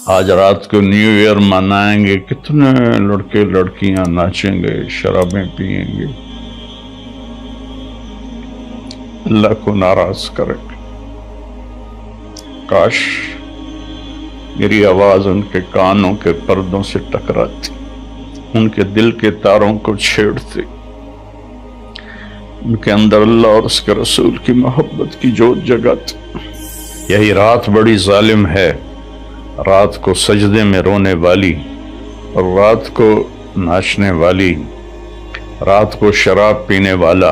آج رات کو نیو ایئر منائیں گے، کتنے لڑکے لڑکیاں ناچیں گے، شرابیں پئیں گے، اللہ کو ناراض کریں گے۔ کاش میری آواز ان کے کانوں کے پردوں سے ٹکراتی، ان کے دل کے تاروں کو چھیڑتی، ان کے اندر اللہ اور اس کے رسول کی محبت کی جوت جگاتی۔ یہی رات بڑی ظالم ہے، رات کو سجدے میں رونے والی، اور رات کو ناچنے والی، رات کو شراب پینے والا،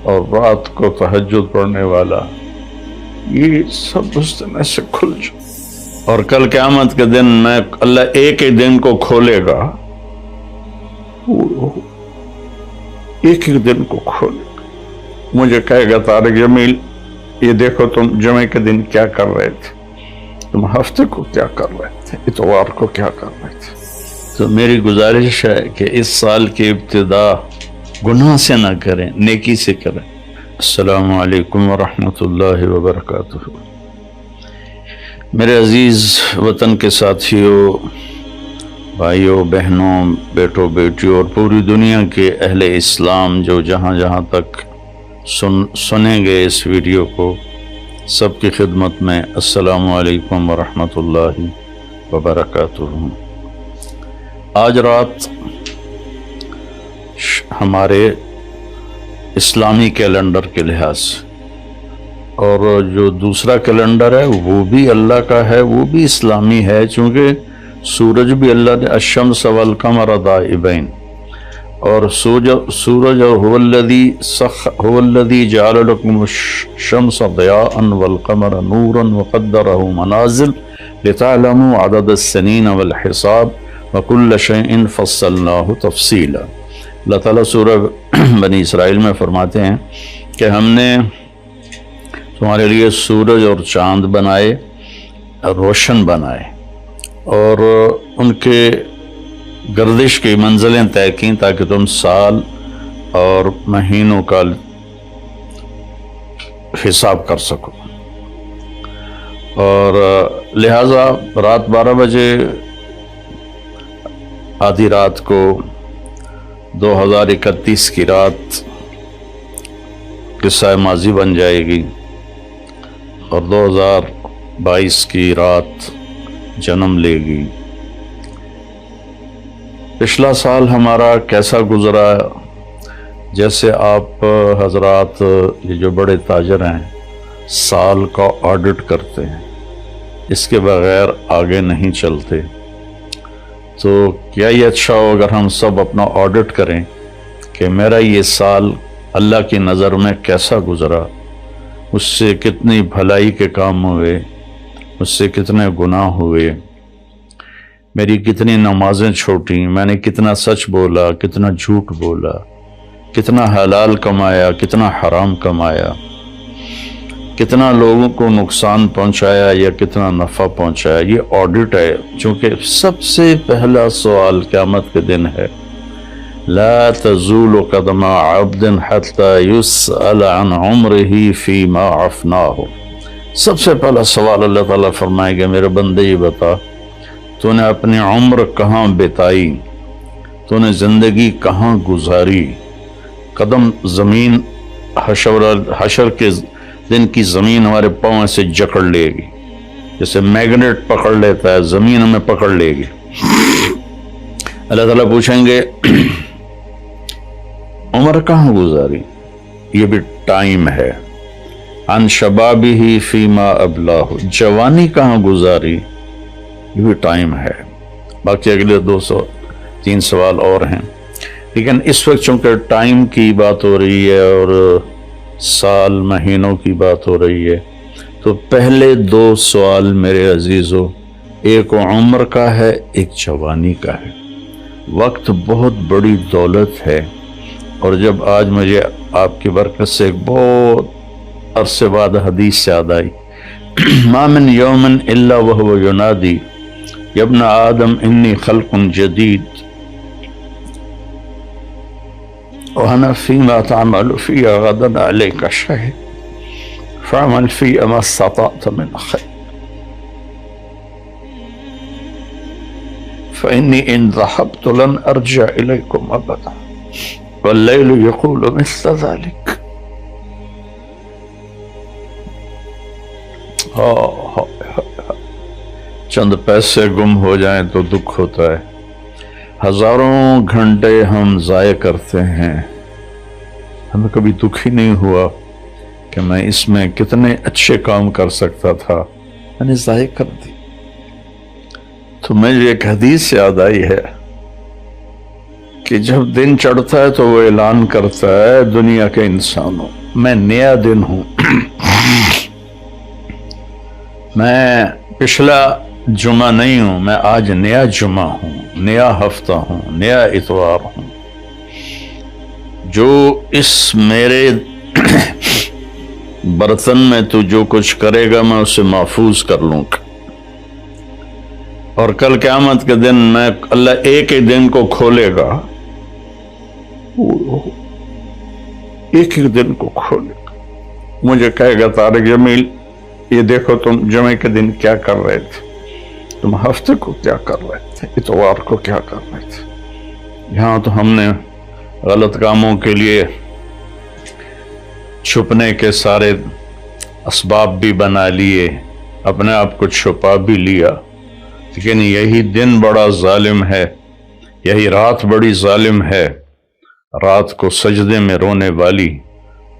اور رات کو تہجد پڑھنے والا، یہ سب اس دن ایسے کھل جائے۔ اور کل قیامت کے دن میں اللہ ایک ہی دن کو کھولے گا، ایک ہی دن کو کھولے گا، مجھے کہے گا طارق جمیل یہ دیکھو تم جمعے کے دن کیا کر رہے تھے، تم ہفتے کو کیا کر رہے تھے، اتوار کو کیا کر رہے تھے۔ تو میری گزارش ہے کہ اس سال کی ابتدا گناہ سے نہ کریں، نیکی سے کریں۔ السلام علیکم ورحمۃ اللہ وبرکاتہ۔ میرے عزیز وطن کے ساتھیوں، بھائیوں، بہنوں، بیٹوں، بیٹیوں اور پوری دنیا کے اہل اسلام جو جہاں جہاں تک سنیں گے اس ویڈیو کو، سب کی خدمت میں السلام علیکم ورحمۃ اللہ وبرکاتہ۔ آج رات ہمارے اسلامی کیلنڈر کے لحاظ سے، اور جو دوسرا کیلنڈر ہے وہ بھی اللہ کا ہے، وہ بھی اسلامی ہے، چونکہ سورج بھی اللہ نے الشمس والقمر دائبین، اور سورج اور هو الذی جعل لکم الشمس ضیاء والقمر نورا وقدرہ منازل لتعلموا عدد السنین والحساب وکل شیء فصلناہ تفصیلا۔ اللہ تعالیٰ سورہ بنی اسرائیل میں فرماتے ہیں کہ ہم نے تمہارے لیے سورج اور چاند بنائے، روشن بنائے، اور ان کے گردش کی منزلیں طے کیں تاکہ تم سال اور مہینوں کا حساب کر سکو، اور لہٰذا رات 12 بجے آدھی رات کو 2031 کی رات قصہ ماضی بن جائے گی، اور 2022 کی رات جنم لے گی۔ پچھلا سال ہمارا کیسا گزرا؟ جیسے آپ حضرات یہ جو بڑے تاجر ہیں سال کا آڈٹ کرتے ہیں، اس کے بغیر آگے نہیں چلتے، تو کیا یہ اچھا ہو اگر ہم سب اپنا آڈٹ کریں کہ میرا یہ سال اللہ کی نظر میں کیسا گزرا، اس سے کتنی بھلائی کے کام ہوئے، اس سے کتنے گناہ ہوئے، میری کتنی نمازیں چھوٹیں، میں نے کتنا سچ بولا، کتنا جھوٹ بولا، کتنا حلال کمایا، کتنا حرام کمایا، کتنا لوگوں کو نقصان پہنچایا یا کتنا نفع پہنچایا۔ یہ آڈٹ ہے، چونکہ سب سے پہلا سوال قیامت کے دن ہے، لا تزول قدم عبد حتى يسأل عن عمره فيما افناه۔ سب سے پہلا سوال اللہ تعالیٰ فرمائے گا، میرے بندے یہ بتا تو نے اپنی عمر کہاں بتائی، تو نے زندگی کہاں گزاری۔ قدم زمین حشر کے دن کی زمین ہمارے پاؤں سے جکڑ لے گی، جیسے میگنیٹ پکڑ لیتا ہے، زمین ہمیں پکڑ لے گی۔ اللہ تعالیٰ پوچھیں گے عمر کہاں گزاری، یہ بھی ٹائم ہے۔ عن شبابہ فیما ابلاہ، جوانی کہاں گزاری، یہ بھی ٹائم ہے۔ باقی اگلے 203 سوال اور ہیں، لیکن اس وقت چونکہ ٹائم کی بات ہو رہی ہے اور سال مہینوں کی بات ہو رہی ہے، تو پہلے 2 سوال میرے عزیزو، ایک عمر کا ہے، ایک جوانی کا ہے۔ وقت بہت بڑی دولت ہے، اور جب آج مجھے آپ کی برکت سے ایک بہت عرصے بعد حدیث یاد آئی، ما من یوم الا وهو ینادی یا ابن آدم انی خلق جدید وانا فیما تعمل فی غدا علیک شہید فعمل فی ما استطعت من خیر۔ فإني إن ذهبت لن أرجع إليكم أبدا والليل يقول مثل ذلك. چند پیسے گم ہو جائیں تو دکھ ہوتا ہے، ہزاروں گھنٹے ہم ضائع کرتے ہیں، ہمیں کبھی دکھ ہی نہیں ہوا کہ میں اس میں کتنے اچھے کام کر سکتا تھا، میں نے ضائع کر دی۔ تو مجھے ایک حدیث یاد آئی ہے کہ جب دن چڑھتا ہے تو وہ اعلان کرتا ہے دنیا کے انسانوں، میں نیا دن ہوں، میں پچھلا جمعہ نہیں ہوں، میں آج نیا جمعہ ہوں، نیا ہفتہ ہوں، نیا اتوار ہوں۔ جو اس میرے برتن میں تو جو کچھ کرے گا میں اسے محفوظ کر لوں گا، اور کل قیامت کے دن میں اللہ ایک ہی دن کو کھولے گا، ایک ہی دن کو کھولے گا، مجھے کہے گا طارق جمیل یہ دیکھو تم جمعے کے دن کیا کر رہے تھے، تم ہفتے کو کیا کر رہے تھے، اتوار کو کیا کر رہے تھے۔ یہاں تو ہم نے غلط کاموں کے لیے چھپنے کے سارے اسباب بھی بنا لیے، اپنے آپ کو چھپا بھی لیا، لیکن یہی دن بڑا ظالم ہے، یہی رات بڑی ظالم ہے، رات کو سجدے میں رونے والی،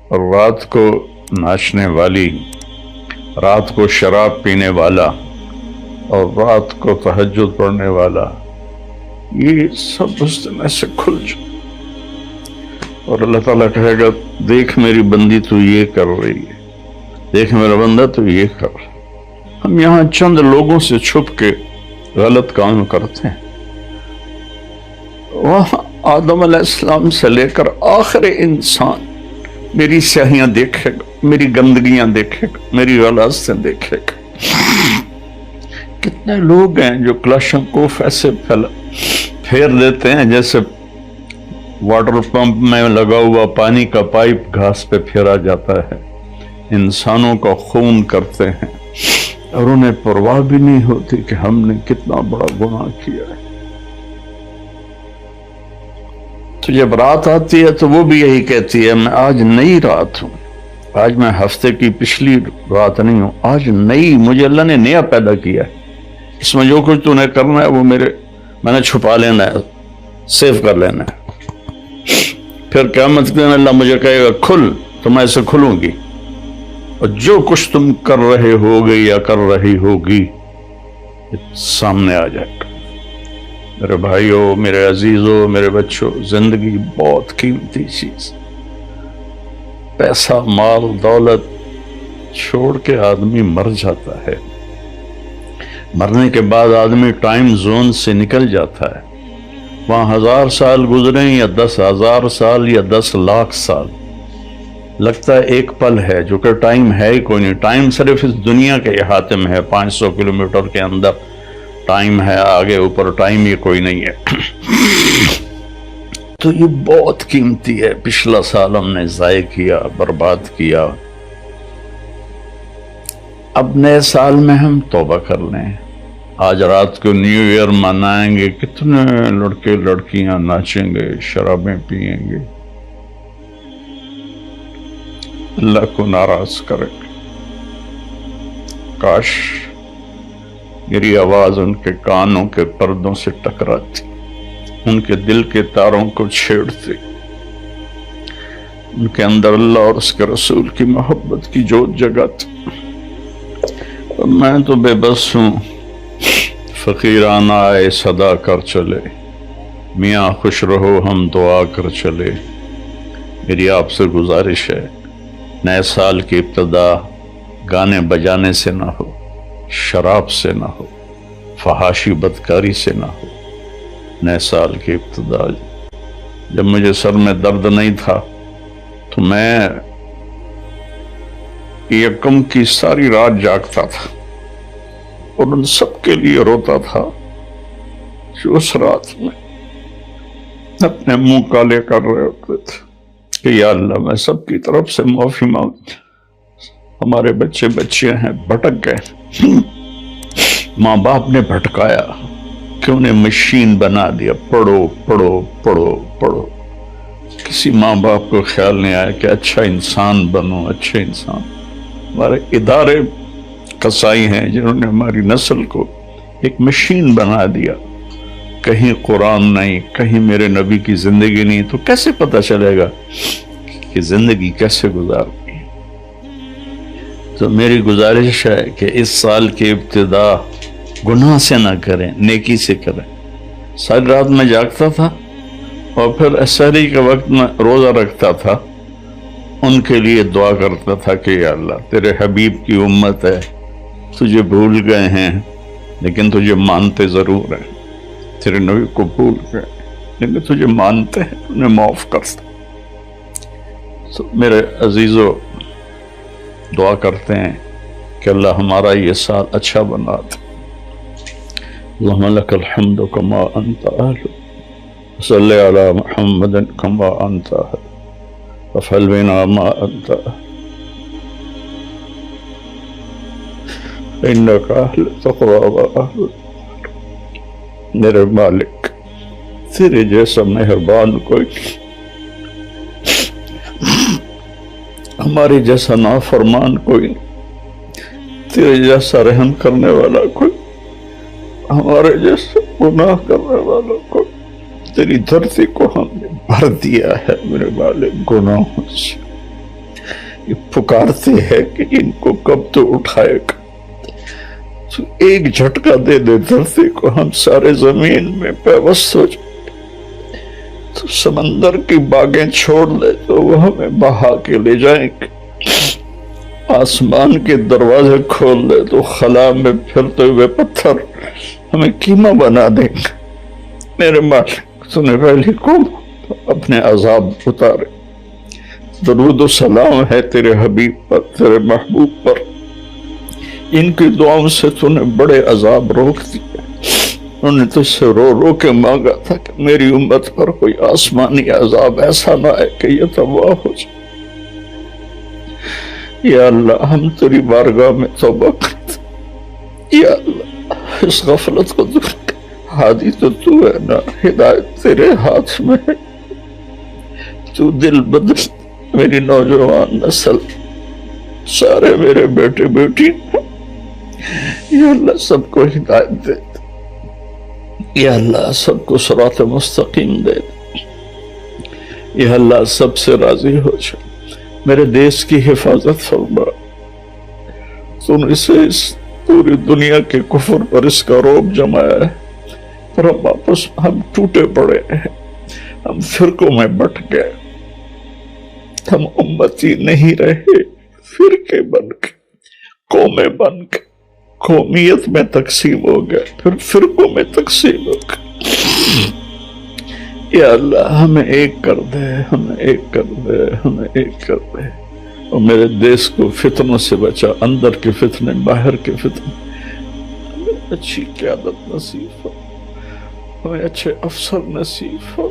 اور رات کو ناچنے والی، رات کو شراب پینے والا، اور رات کو تہجد پڑھنے والا، یہ سب اس دن ایسے کھل جائے، اور اللہ تعالیٰ کہے گا دیکھ میری بندی تو یہ کر رہی ہے، دیکھ میرا بندہ تو یہ کر رہا ہے۔ ہم یہاں چند لوگوں سے چھپ کے غلط کام کرتے ہیں، وہاں آدم علیہ السلام سے لے کر آخر انسان میری سیاہیاں دیکھے گا، میری گندگیاں دیکھے گا، میری غلاظتیں دیکھے گا۔ کتنے لوگ ہیں جو کلاشنکوف ایسے پھیر دیتے ہیں جیسے واٹر پمپ میں لگا ہوا پانی کا پائپ گھاس پہ پھیرا جاتا ہے، انسانوں کا خون کرتے ہیں، اور انہیں پرواہ بھی نہیں ہوتی کہ ہم نے کتنا بڑا گناہ کیا ہے۔ تو جب رات آتی ہے تو وہ بھی یہی کہتی ہے میں آج نئی رات ہوں، آج میں ہفتے کی پچھلی رات نہیں ہوں، آج نئی، مجھے اللہ نے نیا پیدا کیا ہے، اس میں جو کچھ تو نے کرنا ہے وہ میں نے چھپا لینا ہے، سیو کر لینا ہے۔ پھر قیامت کے دن اللہ مجھے کہے گا کھل، تو میں اسے کھلوں گی، اور جو کچھ تم کر رہے ہوگے یا کر رہی ہوگی سامنے آ جائے گا۔ میرے بھائیوں، میرے عزیزوں، میرے بچوں، زندگی بہت قیمتی چیز، پیسہ مال دولت چھوڑ کے آدمی مر جاتا ہے، مرنے کے بعد آدمی ٹائم زون سے نکل جاتا ہے، وہاں 1000 سال گزریں یا 10,000 سال یا 10 لاکھ سال، لگتا ہے ایک پل ہے، جو کہ ٹائم ہے ہی کوئی نہیں، ٹائم صرف اس دنیا کے احاطے میں ہے، 500 کلومیٹر کے اندر ٹائم ہے، آگے اوپر ٹائم یہ کوئی نہیں ہے۔ تو یہ بہت قیمتی ہے، پچھلا سال ہم نے ضائع کیا، برباد کیا، اب نئے سال میں ہم توبہ کر لیں۔ آج رات کو نیو ایئر منائیں گے، کتنے لڑکے لڑکیاں ناچیں گے، شرابیں پئیں گے، اللہ کو ناراض کریں گے۔ کاش میری آواز ان کے کانوں کے پردوں سے ٹکراتی، ان کے دل کے تاروں کو چھیڑتی، ان کے اندر اللہ اور اس کے رسول کی محبت کی جوت جگاتی۔ میں تو بے بس ہوں، فقیرانہ آئے صدا کر چلے، میاں خوش رہو ہم دعا کر چلے۔ میری آپ سے گزارش ہے، نئے سال کی ابتدا گانے بجانے سے نہ ہو، شراب سے نہ ہو، فحاشی بدکاری سے نہ ہو۔ نئے سال کی ابتدا، جب مجھے سر میں درد نہیں تھا تو میں یکم کی ساری رات جاگتا تھا اور ان سب کے لیے روتا تھا جو اس رات میں اپنے منہ کالے کر رہے ہوتے تھے کہ یا اللہ میں سب کی طرف سے معافی مانگ، ہمارے بچے بچیاں ہیں بھٹک گئے، ماں باپ نے بھٹکایا، کہ انہیں مشین بنا دیا، پڑھو پڑھو پڑھو پڑھو۔ کسی ماں باپ کو خیال نہیں آیا کہ اچھا انسان بنو، اچھے انسان۔ ہمارے ادارے قصائی ہیں جنہوں نے ہماری نسل کو ایک مشین بنا دیا، کہیں قرآن نہیں، کہیں میرے نبی کی زندگی نہیں، تو کیسے پتہ چلے گا کہ زندگی کیسے گزارنی ہے؟ تو میری گزارش ہے کہ اس سال کی ابتدا گناہ سے نہ کریں، نیکی سے کریں۔ ساری رات میں جاگتا تھا اور پھر سحری کے وقت میں روزہ رکھتا تھا، ان کے لیے دعا کرتا تھا کہ یا اللہ تیرے حبیب کی امت ہے، تجھے بھول گئے ہیں لیکن تجھے مانتے ضرور ہیں، تیرے نبی کو بھول گئے لیکن تجھے مانتے ہیں، انہیں معاف کرتا۔ تو میرے عزیزو دعا کرتے ہیں کہ اللہ ہمارا یہ سال اچھا بنا دے۔ اللہم لک الحمد کما انت اہل، صلی علی محمد کما انت اہل، وفعل بنا ما انت اہل، انک اہل تقوی و اہل۔ میرے مالک تیرے جیسا مہربان کوئی نہیں، ہمارے جیسا نافرمان کوئی نہیں، تیرے جیسا رحم کرنے والا کوئی، ہمارے جیسے گناہ کرنے والا کوئی۔ تیری دھرتی کو ہم نے بھر دیا ہے میرے مالک گناہوں سے، یہ پکارتے ہیں کہ ان کو کب تو اٹھائے گا، تو ایک جھٹکا دے دے دھرتی کو، ہم سارے زمین میں پیوست ہو جائیں، تو سمندر کی باغیں چھوڑ دے تو وہ ہمیں بہا کے لے جائیں گے، آسمان کے دروازے کھول دے تو خلا میں پھرتے ہوئے پتھر ہمیں قیمہ بنا دیں گے۔ میرے مالک تو نے پہلی کو اپنے عذاب اتارے۔ درود و سلام ہے تیرے حبیب پر، تیرے محبوب پر، ان کی دعاؤں سے تو نے بڑے عذاب روک دیے۔ انہوں نے تجھ سے رو رو کے مانگا تھا کہ میری امت پر کوئی آسمانی عذاب ایسا نہ آئے کہ یہ تباہ ہو جائے۔ یا اللہ ہم تیری بارگاہ میں توبہ کرتے، یا اللہ اس غفلت کو دور کر، ہادی تو تو ہے نا، ہدایت تیرے ہاتھ میں ہے، تو دل بدل میری نوجوان نسل، سارے میرے بیٹے بیٹی، یا اللہ سب کو ہدایت دے دے، یا اللہ سب کو صراط مستقیم دے دے، یا اللہ سب سے راضی ہو جائے، میرے دیش کی حفاظت فرما، تو نے اسے اس پوری دنیا کے کفر پر اس کا روب جمایا ہے، پر ہم واپس ہم ٹوٹے پڑے ہیں، ہم فرقوں میں بٹ گئے، ہم امتی نہیں رہے، فرقے بن کے، قومیں بن کے، قومیت میں تقسیم ہو گئے، پھر فرقوں میں تقسیم ہو گئے۔ یا اللہ ہمیں ایک کر دے، ہمیں ایک کر دے، ہمیں ایک کر دے، اور میرے دیش کو فتنوں سے بچا، اندر کے فتنے، باہر کے فتنے، ہمیں اچھی قیادت نصیب ہو، ہمیں اچھے افسر نصیب ہو،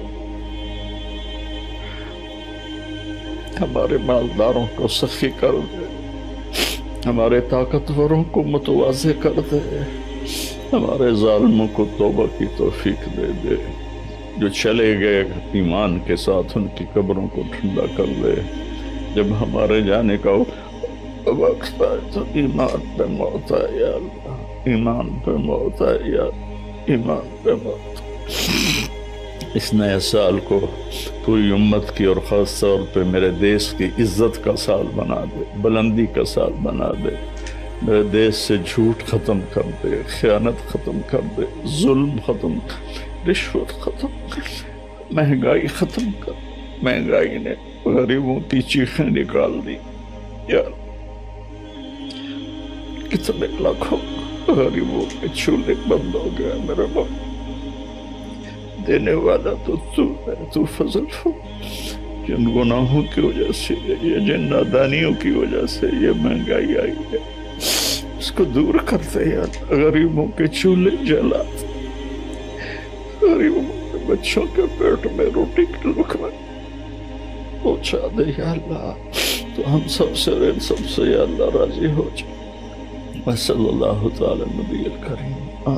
ہمارے مالداروں کو سخی کر دے، ہمارے طاقتوروں کو متواضع کر دے، ہمارے ظالموں کو توبہ کی توفیق دے دے، جو چلے گئے ایمان کے ساتھ ان کی قبروں کو ٹھنڈا کر دے، جب ہمارے جانے کا وقت آئے تو ایمان پہ موت آئے، یا اللہ ایمان پہ موت آئے، یا ایمان پہ موت۔ اس نئے سال کو پوری امت کی اور خاص طور پہ میرے دیش کی عزت کا سال بنا دے، بلندی کا سال بنا دے، میرے دیش سے جھوٹ ختم کر دے، خیانت ختم کر دے، ظلم ختم کر، رشوت ختم کر، مہنگائی ختم کر، مہنگائی نے غریبوں کی چیخیں نکال دی، یا کتنے لاکھوں غریبوں کے چولہے بند ہو گیا، میرے باپ دینے والا تو تو ہے، تو فضل ہو، جن گناہوں کی وجہ سے یہ جن نادانیوں کی وجہ سے یہ مہنگائی آئی ہے اس کو دور کرتے ہیں، غریبوں کے چولہے جلا، غریبوں کے بچوں کے پیٹ میں روٹی کے لقمے پہنچا دے، یا اللہ تو ہم سب سے ان سب سے یا اللہ راضی ہو جائے۔ صلی اللہ تعالی نبی الکریم۔